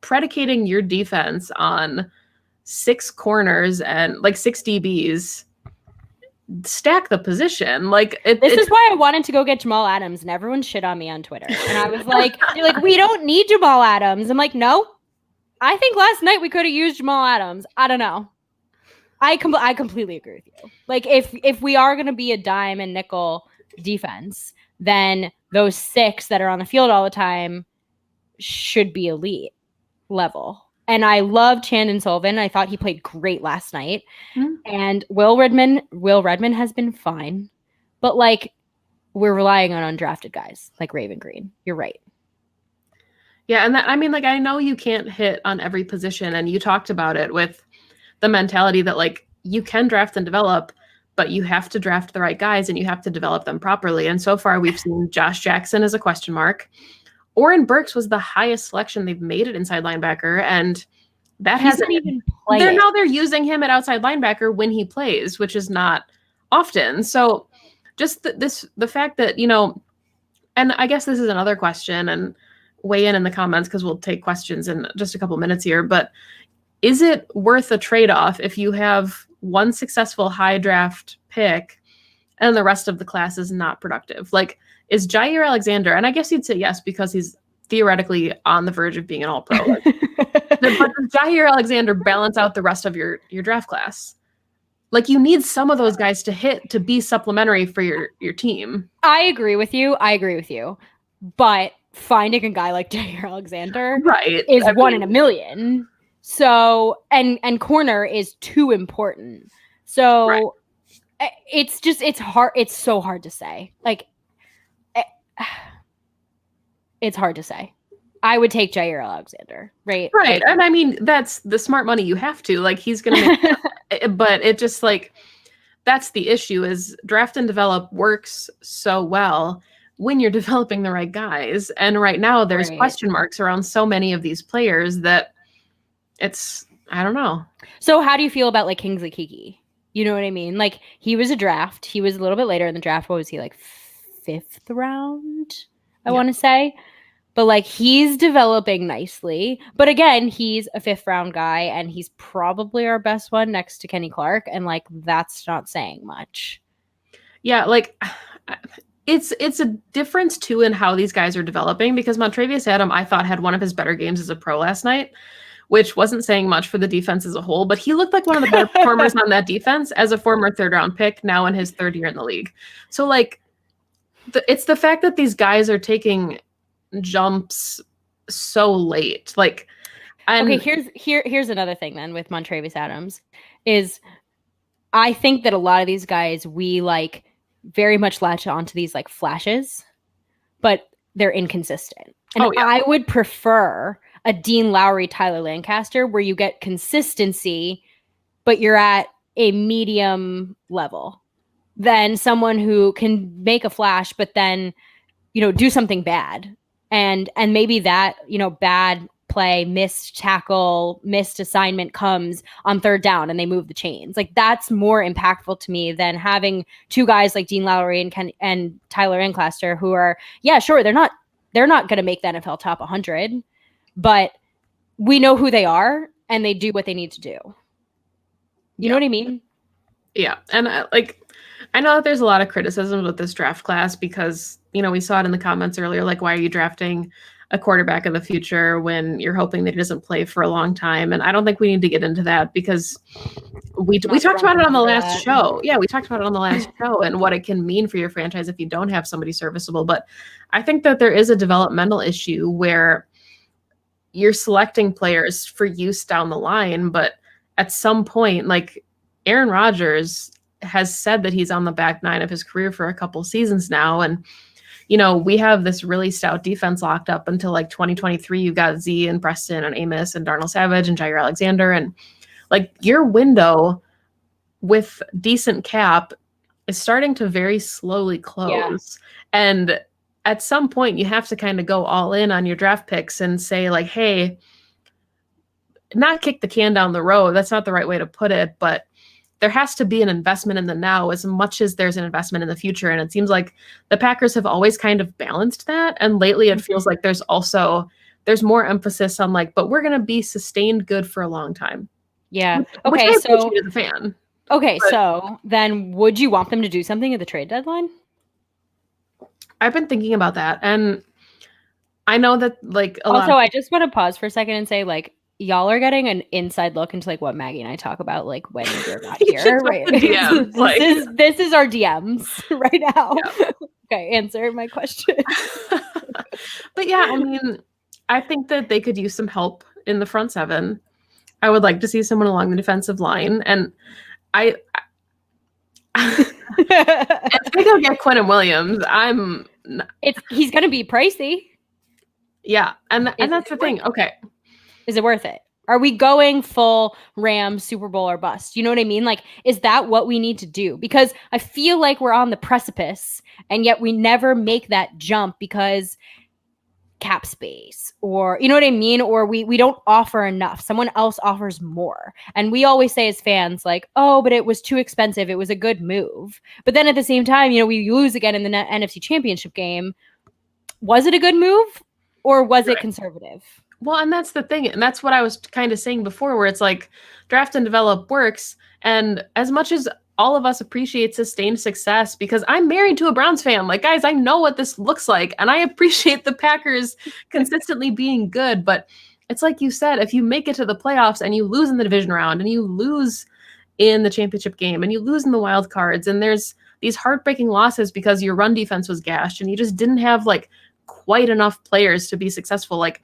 predicating your defense on 6 corners and like 6 DBs, stack the position. Like, this is why I wanted to go get Jamal Adams, and everyone shit on me on Twitter. And I was like, you're like, we don't need Jamal Adams. I'm like, no. I think last night we could have used Jamal Adams. I don't know. I completely agree with you. Like, if we are going to be a dime and nickel defense, then those 6 that are on the field all the time should be elite level. And I loved Chandon Sullivan. I thought he played great last night. Mm-hmm. And Will Redmond has been fine. But, like, we're relying on undrafted guys like Raven Green. You're right. Yeah, and that, I mean, like, I know you can't hit on every position, and you talked about it with the mentality that, like, you can draft and develop, but you have to draft the right guys and you have to develop them properly. And so far we've seen Josh Jackson as a question mark. Oren Burks was the highest selection they've made at inside linebacker, and that hasn't even played. They're using him at outside linebacker when he plays, which is not often. So just the fact that, and I guess this is another question, and weigh in the comments because we'll take questions in just a couple minutes here, but is it worth a trade-off if you have one successful high draft pick and the rest of the class is not productive? Like, is Jair Alexander, and I guess you'd say yes because he's theoretically on the verge of being an all-pro. But does Jair Alexander balance out the rest of your draft class? Like, you need some of those guys to hit to be supplementary for your team. I agree with you. But finding a guy like Jair Alexander Right. is one in a million. So and corner is too important. So it's hard. It's so hard to say. Like it's hard to say. I would take Jair Alexander, right? Right. And I mean, that's the smart money you have to. Like, he's going to make but it just, like, that's the issue, is draft and develop works so well when you're developing the right guys. And right now there's question marks around so many of these players that it's, I don't know. So how do you feel about like Kingsley Kiki? You know what I mean? Like, he was a draft. He was a little bit later in the draft. What was he, like 5th round? I want to say. But like, he's developing nicely. But again, he's a 5th round guy, and he's probably our best one next to Kenny Clark. And like, that's not saying much. Yeah, like, it's a difference too in how these guys are developing, because Montravius Adam, I thought, had one of his better games as a pro last night, which wasn't saying much for the defense as a whole, but he looked like one of the better performers on that defense as a former 3rd round pick, now in his 3rd year in the league. So like, it's the fact that these guys are taking jumps so late. Like, okay, here's another thing then with Montravius Adams is, I think that a lot of these guys, we like very much latch onto these like flashes, but they're inconsistent. And I would prefer a Dean Lowry, Tyler Lancaster, where you get consistency, but you're at a medium level, than someone who can make a flash, but then, you know, do something bad. And maybe that, you know, bad play, missed tackle, missed assignment comes on 3rd down and they move the chains. Like, that's more impactful to me than having 2 guys like Dean Lowry and Tyler Lancaster, who are, yeah, sure, they're not going to make the NFL top 100, but we know who they are and they do what they need to do. You know what I mean? Yeah. And I know that there's a lot of criticism with this draft class because, you know, we saw it in the comments earlier, like, why are you drafting a quarterback of the future when you're hoping that he doesn't play for a long time? And I don't think we need to get into that, because we talked about it on the last show. Yeah, we talked about it on the last show and what it can mean for your franchise if you don't have somebody serviceable. But I think that there is a developmental issue where you're selecting players for use down the line, but at some point, like, Aaron Rodgers has said that he's on the back 9 of his career for a couple seasons now. And, you know, we have this really stout defense locked up until like 2023. You've got Z and Preston and Amos and Darnell Savage and Jair Alexander. And like, your window with decent cap is starting to very slowly close. Yeah. And at some point you have to kind of go all in on your draft picks and say, like, hey, not kick the can down the road. That's not the right way to put it, but there has to be an investment in the now as much as there's an investment in the future. And it seems like the Packers have always kind of balanced that. And lately it feels like there's more emphasis on like, but we're going to be sustained good for a long time. Yeah. Okay. Which I appreciate as a fan. Okay. So then would you want them to do something at the trade deadline? I've been thinking about that. And I know that like, I just want to pause for a second and say, like, y'all are getting an inside look into like what Maggie and I talk about, like, when we're not here, right? DMs, this is our DMs right now. Yeah. Okay, answer my question. But yeah, I mean, I think that they could use some help in the front 7. I would like to see someone along the defensive line, and if they go get Quentin Williams, he's going to be pricey. Yeah, and that's the thing. Okay. Is it worth it? Are we going full Rams Super Bowl or bust? You know what I mean? Like, is that what we need to do? Because I feel like we're on the precipice, and yet we never make that jump because cap space, or, you know what I mean? Or we don't offer enough. Someone else offers more. And we always say as fans, like, oh, but it was too expensive. It was a good move. But then at the same time, you know, we lose again in the NFC Championship game. Was it a good move, or was it conservative? Well, and that's the thing. And that's what I was kind of saying before, where it's like draft and develop works. And as much as all of us appreciate sustained success, because I'm married to a Browns fan, like, guys, I know what this looks like. And I appreciate the Packers consistently being good. But it's like you said, if you make it to the playoffs and you lose in the division round and you lose in the championship game and you lose in the wild cards and there's these heartbreaking losses because your run defense was gashed and you just didn't have like quite enough players to be successful. Like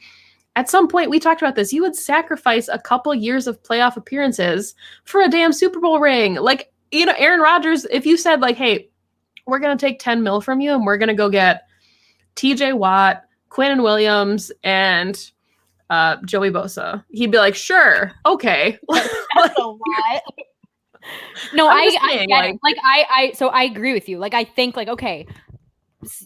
at some point we talked about this, you would sacrifice a couple years of playoff appearances for a damn Super Bowl ring. Like, you know, Aaron Rodgers, if you said like, hey, we're going to take 10 mil from you and we're going to go get TJ Watt, Quinnen Williams, and Joey Bosa, he'd be like, sure, okay. That's a lot. No, I get it. So I agree with you. Like, I think like, okay,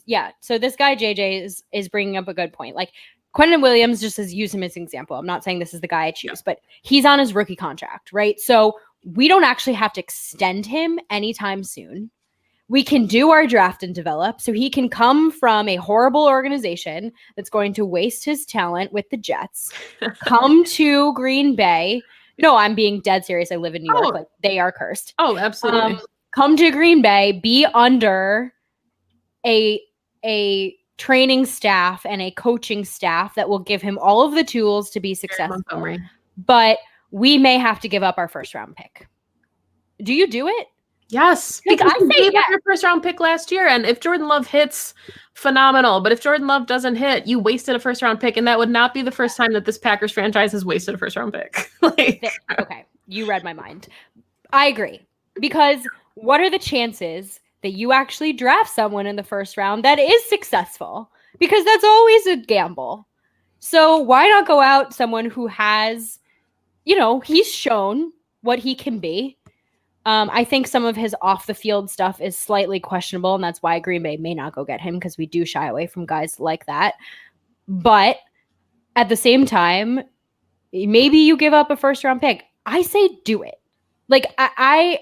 yeah. So this guy JJ is bringing up a good point. Like Quinnen Williams, just as use him as an example. I'm not saying this is the guy I choose, but he's on his rookie contract, right? So we don't actually have to extend him anytime soon. We can do our draft and develop. So he can come from a horrible organization that's going to waste his talent with the Jets, come to Green Bay. No, I'm being dead serious. I live in New York. Like they are cursed. Oh, absolutely. Come to Green Bay, be under a training staff and a coaching staff that will give him all of the tools to be successful. But we may have to give up our first round pick. Do you do it? Yes, because I gave up your first round pick last year, and if Jordan Love hits, phenomenal. But if Jordan Love doesn't hit, you wasted a first round pick, and that would not be the first time that this Packers franchise has wasted a first round pick. Okay, you read my mind. I agree, because what are the chances that you actually draft someone in the first round that is successful? Because that's always a gamble. So why not go out someone who has, you know, he's shown what he can be. I think some of his off the field stuff is slightly questionable, and that's why Green Bay may not go get him, because we do shy away from guys like that. But at the same time, maybe you give up a first round pick. I say do it. Like I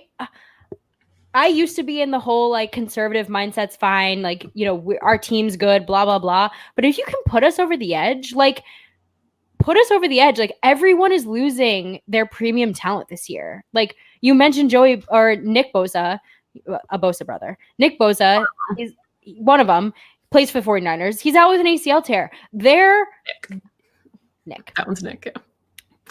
used to be in the whole like conservative mindset's fine. Like, you know, our team's good, blah, blah, blah. But if you can put us over the edge, like put us over the edge. Like everyone is losing their premium talent this year. Like you mentioned Joey or Nick Bosa, a Bosa brother. Nick Bosa is one of them, plays for the 49ers. He's out with an ACL tear. Nick. That one's Nick.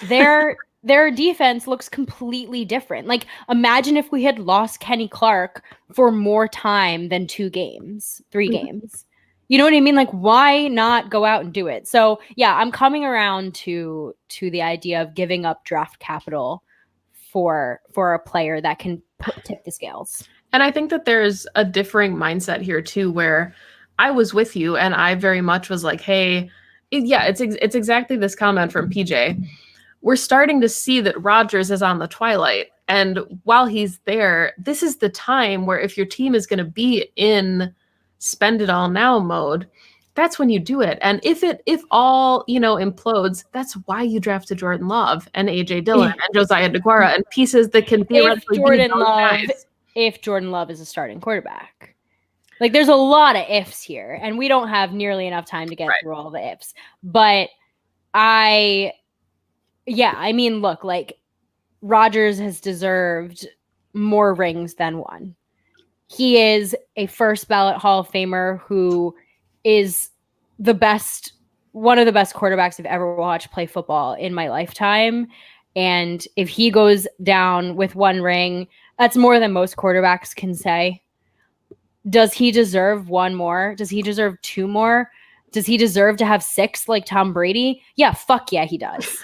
Yeah. Their defense looks completely different. Like imagine if we had lost Kenny Clark for more time than 3 games. You know what I mean? Like, why not go out and do it? So yeah, I'm coming around to the idea of giving up draft capital for a player that can tip the scales. And I think that there's a differing mindset here too, where I was with you and I very much was like, hey, it's exactly this comment from PJ. We're starting to see that Rodgers is on the twilight. And while he's there, this is the time where if your team is going to be in spend it all now mode, that's when you do it. And if all, you know, implodes, that's why you drafted Jordan Love and AJ Dillon and Josiah DeGuara and pieces that can theoretically be those guys. If Jordan Love is a starting quarterback. Like there's a lot of ifs here, and we don't have nearly enough time to get through all the ifs. But I mean, look, like Rodgers has deserved more rings than one. He is a first ballot Hall of Famer who is one of the best quarterbacks I've ever watched play football in my lifetime. And if he goes down with 1 ring, that's more than most quarterbacks can say. Does he deserve 1 more? Does he deserve 2 more? Does he deserve to have 6 like Tom Brady? Yeah, fuck yeah, he does.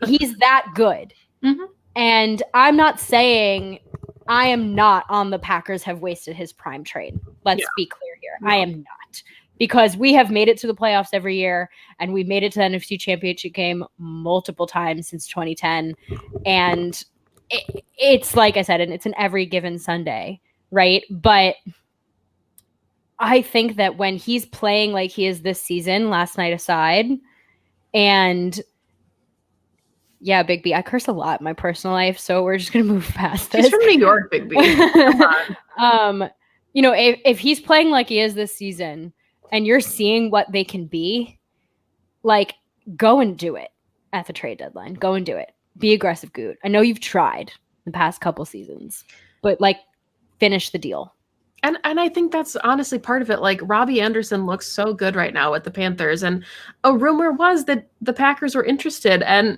He's that good. Mm-hmm. And I'm not saying I am not on the Packers have wasted his prime trade. Let's be clear here. No. I am not. Because we have made it to the playoffs every year, and we've made it to the NFC Championship game multiple times since 2010. And it's like I said, and it's an every given Sunday, right? But I think that when he's playing like he is this season, last night aside, and yeah, Big B, I curse a lot in my personal life, so we're just going to move past this. He's from New York, Big B. Come on. You know, if he's playing like he is this season and you're seeing what they can be, like, go and do it at the trade deadline. Go and do it. Be aggressive, Goot. I know you've tried the past couple seasons, but, like, finish the deal. And I think that's honestly part of it. Like Robbie Anderson looks so good right now with the Panthers. And a rumor was that the Packers were interested. And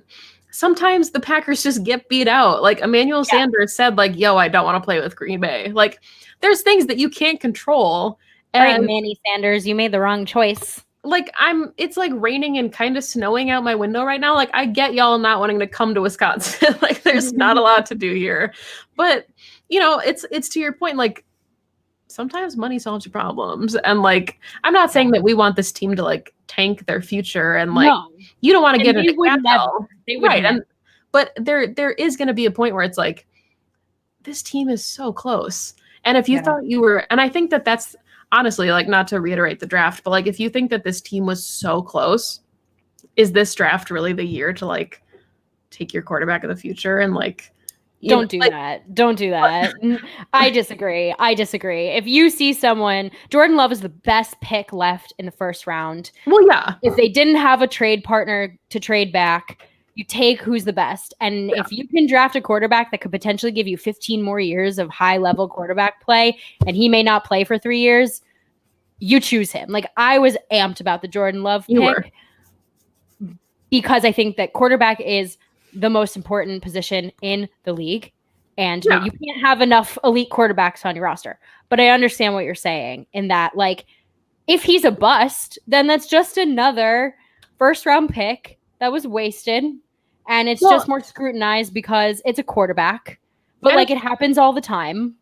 sometimes the Packers just get beat out. Like Emmanuel Sanders said, like, yo, I don't want to play with Green Bay. Like, there's things that you can't control. All right, Manny Sanders, you made the wrong choice. Like, it's like raining and kind of snowing out my window right now. Like, I get y'all not wanting to come to Wisconsin. Like, there's not a lot to do here. But, you know, it's to your point, like, sometimes money solves your problems. And like, I'm not saying that we want this team to like tank their future and like you don't want to get into NFL. Right. And but there is going to be a point where it's like, this team is so close. And if you thought you were, and I think that that's honestly, like, not to reiterate the draft, but like, if you think that this team was so close, is this draft really the year to like take your quarterback of the future and like, Don't do that. I disagree. If you see someone, Jordan Love is the best pick left in the first round. Well, yeah. If they didn't have a trade partner to trade back, you take who's the best. And if you can draft a quarterback that could potentially give you 15 more years of high-level quarterback play, and he may not play for 3 years, you choose him. Like, I was amped about the Jordan Love pick because I think that quarterback is the most important position in the league. And you can't have enough elite quarterbacks on your roster. But I understand what you're saying in that, like, if he's a bust, then that's just another first-round pick that was wasted. And it's just more scrutinized because it's a quarterback. But, like, it happens all the time.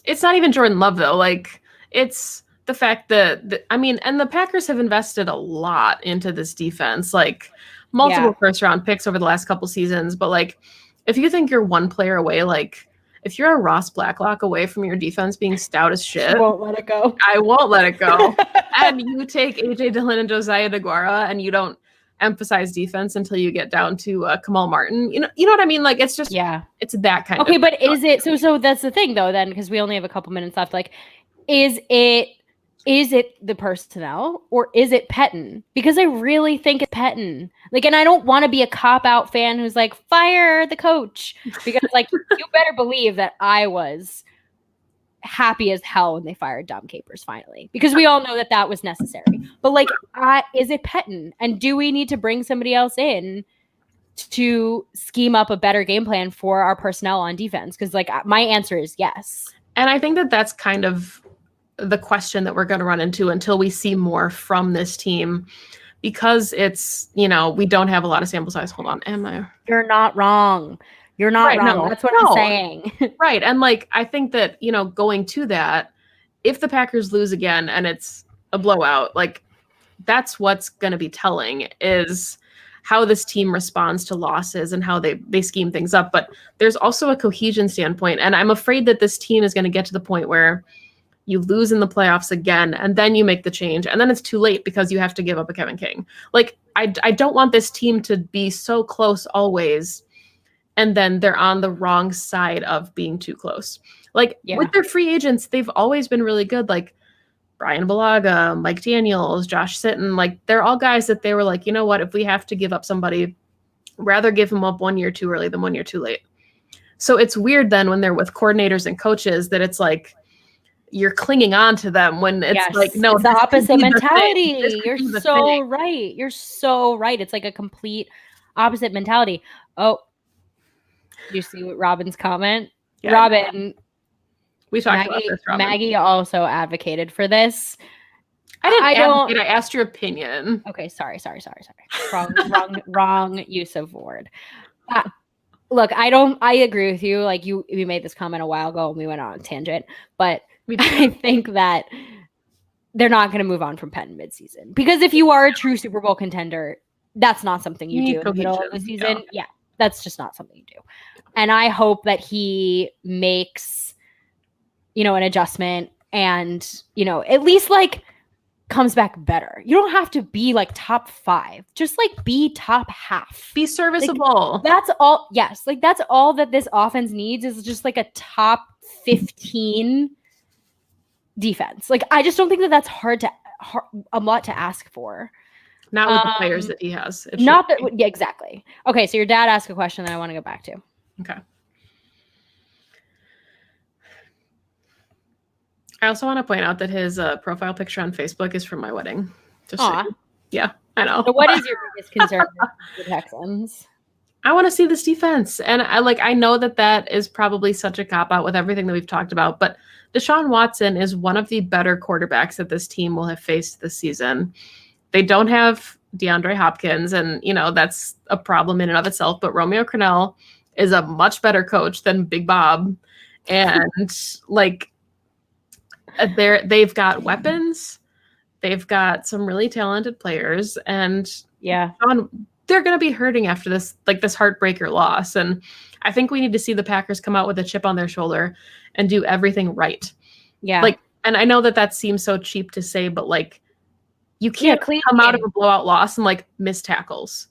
It's not even Jordan Love, though. Like, it's the fact that, I mean, and the Packers have invested a lot into this defense. Like, multiple first-round picks over the last couple seasons. But, like, if you think you're one player away, like, if you're a Ross Blacklock away from your defense being stout as shit, I won't let it go. And you take A.J. Dillon and Josiah DeGuara and you don't emphasize defense until you get down to Kamal Martin. You know what I mean? Like, it's just, it's that kind of. Okay, but is it, so that's the thing, though, then, because we only have a couple minutes left. Like, is it the personnel or is it Pettin? Because I really think it's Pettin. Like, and I don't want to be a cop-out fan who's like, fire the coach. Because, like, you better believe that I was happy as hell when they fired Dom Capers finally. Because we all know that that was necessary. But, like, is it Pettin? And do we need to bring somebody else in to scheme up a better game plan for our personnel on defense? Because, like, my answer is yes. And I think that that's kind of the question that we're going to run into until we see more from this team, because it's, you know, we don't have a lot of sample size. Hold on. You're not wrong. You're not wrong. No, that's what I'm saying. Right. And like, I think that, you know, going to that, if the Packers lose again and it's a blowout, like, that's what's going to be telling is how this team responds to losses and how they scheme things up. But there's also a cohesion standpoint. And I'm afraid that this team is going to get to the point where you lose in the playoffs again, and then you make the change, and then it's too late because you have to give up a Kevin King. Like, I don't want this team to be so close always, and then they're on the wrong side of being too close. Like, with their free agents, they've always been really good. Like, Brian Balaga, Mike Daniels, Josh Sitton, like, they're all guys that they were like, you know what, if we have to give up somebody, rather give them up 1 year too early than 1 year too late. So it's weird then when they're with coordinators and coaches that it's like, you're clinging on to them when it's like, no, it's the opposite mentality. You're so right. You're so right. It's like a complete opposite mentality. Oh, do you see what Robin's comment? Yeah, Robin, we talked about this. Robin. Maggie also advocated for this. I asked your opinion. Okay, sorry. Wrong use of word. Look, I agree with you. Like, we made this comment a while ago and we went on a tangent, but I think that they're not going to move on from Pettin midseason, because if you are a true Super Bowl contender, that's not something you do in the middle of the season. Yeah, that's just not something you do. And I hope that he makes, you know, an adjustment and, you know, at least like comes back better. You don't have to be like top 5. Just like be top half. Be serviceable. Like, that's all. Yes. Like, that's all that this offense needs is just like a top 15 defense. Like, I just don't think that that's a lot to ask for. Not with the players that he has. Not that. Yeah, exactly. Okay. So your dad asked a question that I want to go back to. Okay. I also want to point out that his profile picture on Facebook is from my wedding. Just so yeah, I know. So what is your biggest concern with the Texans? I want to see this defense. And I know that is probably such a cop out with everything that we've talked about, but Deshaun Watson is one of the better quarterbacks that this team will have faced this season. They don't have DeAndre Hopkins, and that's a problem in and of itself, but Romeo Crennel is a much better coach than Big Bob. And they've got weapons, they've got some really talented players, and they're going to be hurting after this heartbreaker loss. And I think we need to see the Packers come out with a chip on their shoulder and do everything right. Yeah. And I know that seems so cheap to say, but you can't come out of a blowout loss and miss tackles.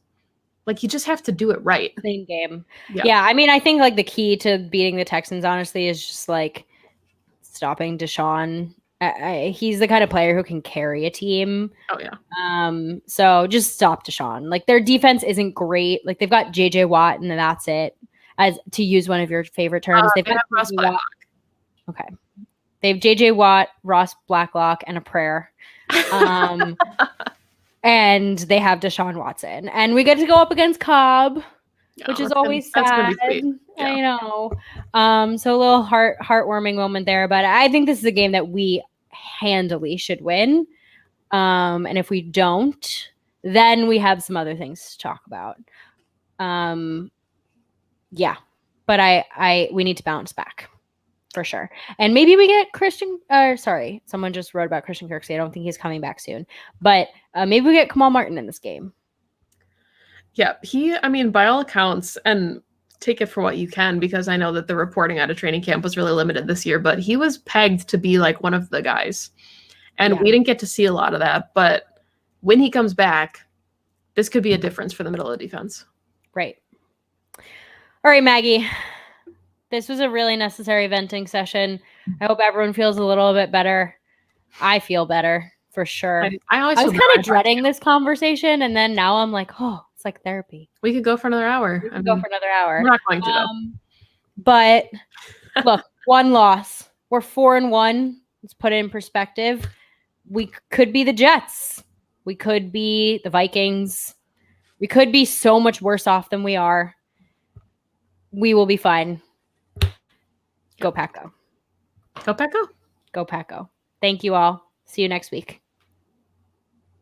You just have to do it right. Clean game. Yeah. I mean, I think the key to beating the Texans, honestly, is just stopping Deshaun. He's the kind of player who can carry a team. Oh yeah. So just stop Deshaun. Their defense isn't great. They've got JJ Watt and that's it. As to use one of your favorite terms, they've got Ross Blacklock. Okay. They have JJ Watt, Ross Blacklock, and a prayer. And they have Deshaun Watson. And we get to go up against Cobb, which is always sad. Yeah. I know. So a little heartwarming moment there. But I think this is a game that we handily should win. And if we don't, then we have some other things to talk about. Yeah. But we need to bounce back. For sure. And maybe we get someone just wrote about Christian Kirksey. I don't think he's coming back soon. But maybe we get Kamal Martin in this game. Yeah, by all accounts, and take it for what you can, because I know that the reporting out of training camp was really limited this year, but he was pegged to be one of the guys. And we didn't get to see a lot of that. But when he comes back, this could be a difference for the middle of the defense. Right. All right, Maggie. This was a really necessary venting session. I hope everyone feels a little bit better. I feel better for sure. I was kind of dreading this conversation, and then now I'm like, oh, it's like therapy. We could go for another hour. We're not going to though. But look, one loss. We're 4-1. Let's put it in perspective. We could be the Jets. We could be the Vikings. We could be so much worse off than we are. We will be fine. Go Pack Go. Go Pack Go. Go Pack Go. Thank you all. See you next week.